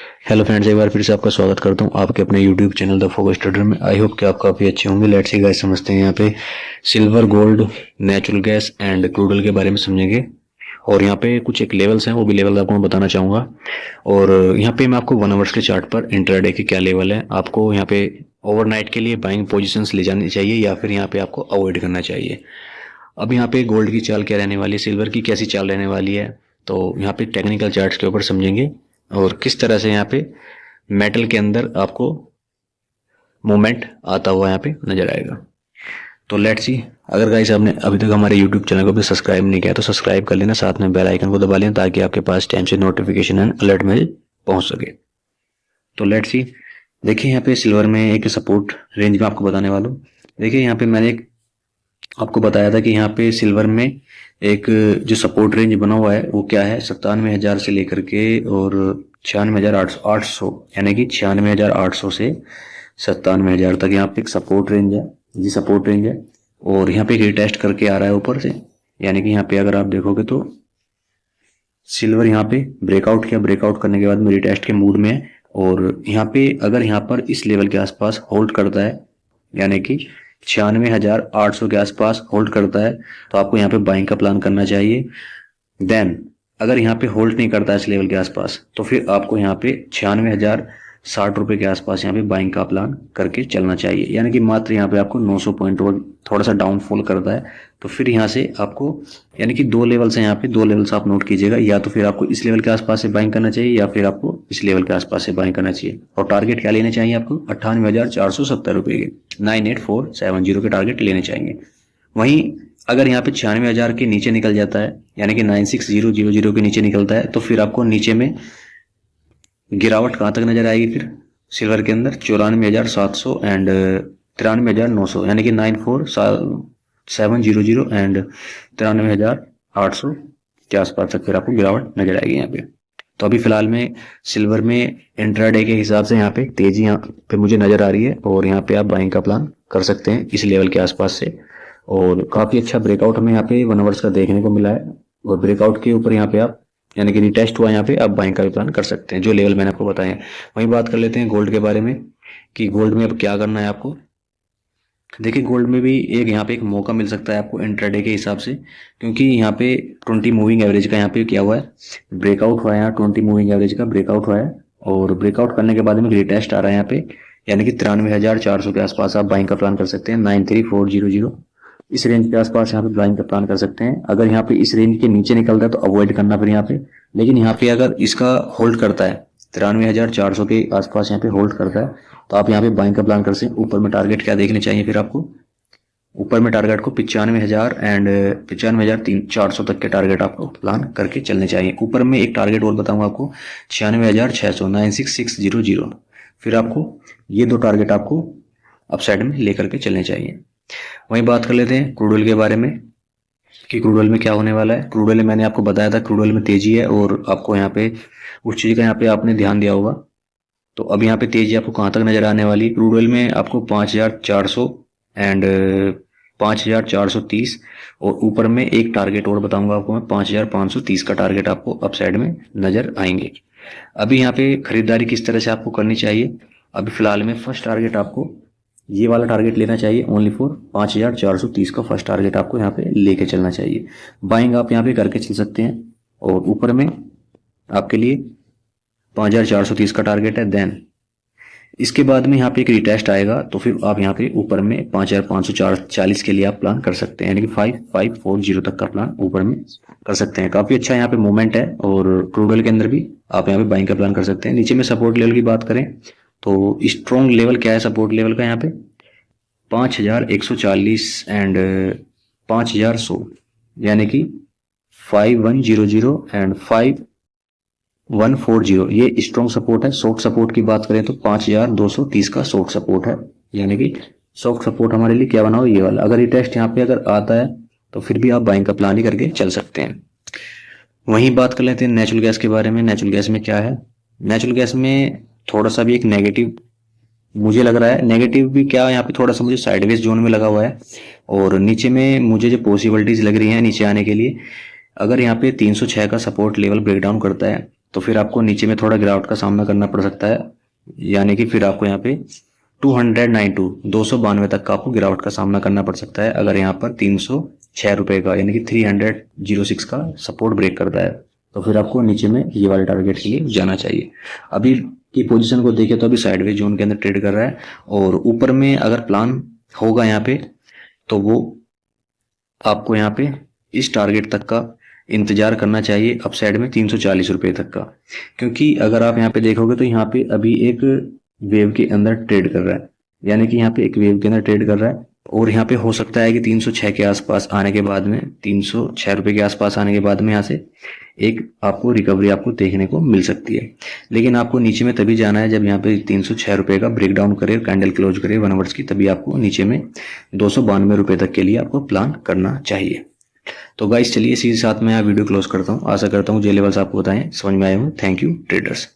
Hello friends, एक बार फिर से आपका स्वागत करता हूं आपके अपने YouTube channel the focus trader में। आई होप कि आप काफ़ी अच्छे होंगे। लेट्स सी गाइस, समझते हैं यहाँ पे silver, gold, natural gas and crude oil के बारे में समझेंगे। और यहाँ पे कुछ एक लेवल्स हैं, वो भी लेवल आपको मैं बताना चाहूँगा। और यहाँ पे मैं आपको 1 आवर्स के चार्ट पर इंट्राडे के क्या लेवल है, आपको यहाँ पे ओवरनाइट के लिए बाइंग पोजिशंस ले जानी चाहिए या फिर यहाँ पे आपको अवॉइड करना चाहिए। अब यहाँ पे गोल्ड की चाल क्या रहने वाली है, सिल्वर की कैसी चाल रहने वाली है, तो यहाँ पे टेक्निकल चार्ट्स के ऊपर समझेंगे और किस तरह से यहाँ पे मेटल के अंदर आपको मूवमेंट आता हुआ यहाँ पे नजर आएगा। तो लेट्स सी। अगर गाइस आपने अभी तक हमारे यूट्यूब चैनल को भी सब्सक्राइब नहीं किया तो सब्सक्राइब कर लेना, साथ में बेल आइकन को दबा लेना ताकि आपके पास टाइम से नोटिफिकेशन एंड अलर्ट मेल पहुंच सके। तो लेट्स सी। देखिए यहाँ पे सिल्वर में एक सपोर्ट रेंज में आपको बताने वाला हूँ। देखिए यहाँ पे मैंने आपको बताया था कि यहाँ पे सिल्वर में एक जो सपोर्ट रेंज बना हुआ है वो क्या है, 97,000 से लेकर के और 96,800 यानी कि 96,800 से 97,000 तक यहाँ पे एक सपोर्ट रेंज है, जी सपोर्ट रेंज है। और यहाँ पे रिटेस्ट करके आ रहा है ऊपर से, यानी कि यहाँ पे अगर आप देखोगे तो सिल्वर यहाँ पे ब्रेकआउट किया, ब्रेकआउट करने के बाद में रिटेस्ट के मूड में है। और यहाँ पे अगर यहाँ पर इस लेवल के आसपास होल्ड करता है, यानी कि 96,800 के आसपास होल्ड करता है, तो आपको यहाँ पे बाइंग का प्लान करना चाहिए। देन अगर यहाँ पे होल्ड नहीं करता है इस लेवल के आसपास, तो फिर आपको यहाँ पे 96,060 रुपये के आसपास यहाँ पे बाइंग का प्लान करके चलना चाहिए। यानी कि मात्र यहाँ पे आपको 900 पॉइंट थोड़ा सा डाउनफॉल करता है, तो फिर यहाँ से आपको यानी कि 2 लेवल्स हैं यहाँ पे, 2 लेवल्स आप नोट कीजिएगा। या तो फिर आपको इस लेवल के आसपास से बाइंग करना चाहिए या फिर आपको इस लेवल के आसपास से बाइंग करना चाहिए। और टारगेट क्या लेने चाहिए आपको, 98,470 रुपये के, 98,470 के टारगेट लेने चाहिए। वहीं अगर यहाँ पे 96,000 के नीचे निकल जाता है, यानी कि 96,000 के नीचे निकलता है, तो फिर आपको नीचे में गिरावट कहाँ तक नजर आएगी फिर सिल्वर के अंदर, 94,700 एंड 93,900, यानी कि 94,700 एंड 93,800 के आसपास तक फिर आपको गिरावट नजर आएगी यहाँ पे। तो अभी फिलहाल में सिल्वर में इंट्राडे के हिसाब से यहाँ पे तेजी यहाँ पे मुझे नजर आ रही है और यहाँ पे आप बाइंग का प्लान कर सकते हैं इस लेवल के आसपास से। और काफी अच्छा ब्रेकआउट हमें यहाँ पे 1 आवर्स का देखने को मिला है और ब्रेकआउट के ऊपर यहाँ पे आप यानी कि रिटेस्ट हुआ, यहाँ पे आप बाइंग का भी प्लान कर सकते हैं जो लेवल मैंने आपको बताए हैं। वहीं बात कर लेते हैं गोल्ड के बारे में कि गोल्ड में अब क्या करना है आपको। देखिए गोल्ड में भी एक यहाँ पे एक मौका मिल सकता है आपको इंट्राडे के हिसाब से, क्योंकि यहाँ पे 20 मूविंग एवरेज का यहाँ पे क्या हुआ है, ब्रेकआउट हुआ है। यहाँ 20 मूविंग एवरेज का ब्रेकआउट हुआ है और ब्रेकआउट करने के बाद में रिटेस्ट आ रहा है यहाँ पे, यानी कि 93,400 के आसपास आप बाइंग का प्लान कर सकते हैं। 93,400 इस रेंज के आसपास यहाँ पे बाइंग का प्लान कर सकते हैं। अगर यहाँ पे इस रेंज के नीचे निकलता है तो अवॉइड करना फिर यहाँ पे, लेकिन यहाँ पे अगर इसका होल्ड करता है 93,400 के आसपास यहाँ पे होल्ड करता है तो आप यहाँ पे बाइंग का प्लान कर सकते हैं। ऊपर में टारगेट क्या देखने चाहिए फिर आपको, ऊपर में टारगेट को 95,000 एंड 95,400 तक के टारगेट आपको प्लान करके चलने चाहिए। ऊपर में एक टारगेट और बताऊंगा आपको, 96,600, 96,600। फिर आपको ये 2 टारगेट आपको अपसाइड में लेकर के चलने चाहिए। वहीं बात कर लेते हैं क्रूड ऑयल के बारे में कि क्रूड ऑयल में क्या होने वाला है। क्रूड ऑयल में मैंने आपको बताया था क्रूड ऑयल में तेजी है और आपको यहाँ पे उस चीज का यहाँ पे आपने ध्यान दिया होगा। तो अब यहाँ पे तेजी आपको कहाँ तक नजर आने वाली है, क्रूड ऑयल में आपको 5,400 एंड 5,430 और ऊपर में एक टारगेट और बताऊंगा आपको मैं, 5,530 का टारगेट आपको अपसाइड में नजर आएंगे। अभी यहाँ पे खरीदारी किस तरह से आपको करनी चाहिए, अभी फिलहाल में फर्स्ट टारगेट आपको ये वाला टारगेट लेना चाहिए ओनली फॉर 5,430 का फर्स्ट टारगेट आपको यहाँ पे लेके चलना चाहिए। बाइंग आप यहाँ पे करके चल सकते हैं और ऊपर में आपके लिए 5,430 का टारगेट है। देन इसके बाद में यहाँ पे एक रिटेस्ट आएगा तो फिर आप यहाँ पे ऊपर में 5,540 के लिए आप प्लान कर सकते हैं, यानी कि 5,540 तक का प्लान ऊपर में कर सकते हैं। काफी अच्छा यहाँ पे मूवमेंट है और क्रूड ऑयल के अंदर भी आप यहाँ पे बाइंग का प्लान कर सकते हैं। नीचे में सपोर्ट लेवल की बात करें तो स्ट्रॉन्ग लेवल क्या है सपोर्ट लेवल का, यहाँ पे 5,140 एंड 5,100, यानी कि 5,100 एंड 5,140 ये स्ट्रॉन्ग सपोर्ट है। सॉफ्ट सपोर्ट की बात करें तो 5,230 का सॉफ्ट सपोर्ट है, यानी कि सॉफ्ट सपोर्ट हमारे लिए क्या बना हो ये वाला। अगर ये टेस्ट यहाँ पे अगर आता है तो फिर भी आप बाइंग का प्लान ही करके चल सकते हैं। वहीं बात कर लेते हैं नेचुरल गैस के बारे में। नेचुरल गैस में क्या है, नेचुरल गैस में थोड़ा सा भी एक नेगेटिव मुझे लग रहा है, नेगेटिव भी क्या यहाँ पे थोड़ा सा मुझे साइडवेज जोन में लगा हुआ है और नीचे में मुझे जो पॉसिबिलिटीज लग रही हैं नीचे आने के लिए, अगर यहाँ पे 306 का सपोर्ट लेवल ब्रेकडाउन करता है तो फिर आपको नीचे में थोड़ा गिरावट का सामना करना पड़ सकता है, यानी कि फिर आपको यहाँ पे 292 तक का आपको गिरावट का सामना करना पड़ सकता है अगर यहाँ पर 306 रुपये का यानी कि 306 का सपोर्ट ब्रेक करता है। तो फिर आपको नीचे में ये वाले टारगेट के लिए जाना चाहिए। अभी की पोजीशन को देखें तो अभी साइडवेज जोन के अंदर ट्रेड कर रहा है, और ऊपर में अगर प्लान होगा यहाँ पे तो वो आपको यहाँ पे इस टारगेट तक का इंतजार करना चाहिए, अपसाइड में 340 रुपये तक का। क्योंकि अगर आप यहाँ पे देखोगे तो यहाँ पे अभी एक वेव के अंदर ट्रेड कर रहा है, यानी कि यहाँ पे एक वेव के अंदर ट्रेड कर रहा है, और यहाँ पे हो सकता है कि 306 के आसपास आने के बाद में 306 रुपये के आसपास आने के बाद में यहाँ से एक आपको रिकवरी आपको देखने को मिल सकती है। लेकिन आपको नीचे में तभी जाना है जब यहाँ पे 306 रुपये का ब्रेकडाउन करे, कैंडल क्लोज करे 1 आवर्स की, तभी आपको नीचे में 292 रुपये तक के लिए आपको प्लान करना चाहिए। तो गाइस चलिए इसी के साथ मैं वीडियो क्लोज करता हूँ। आशा करता हूँ जो लेवल्स आपको बताएं समझ में आए हों। Thank you traders.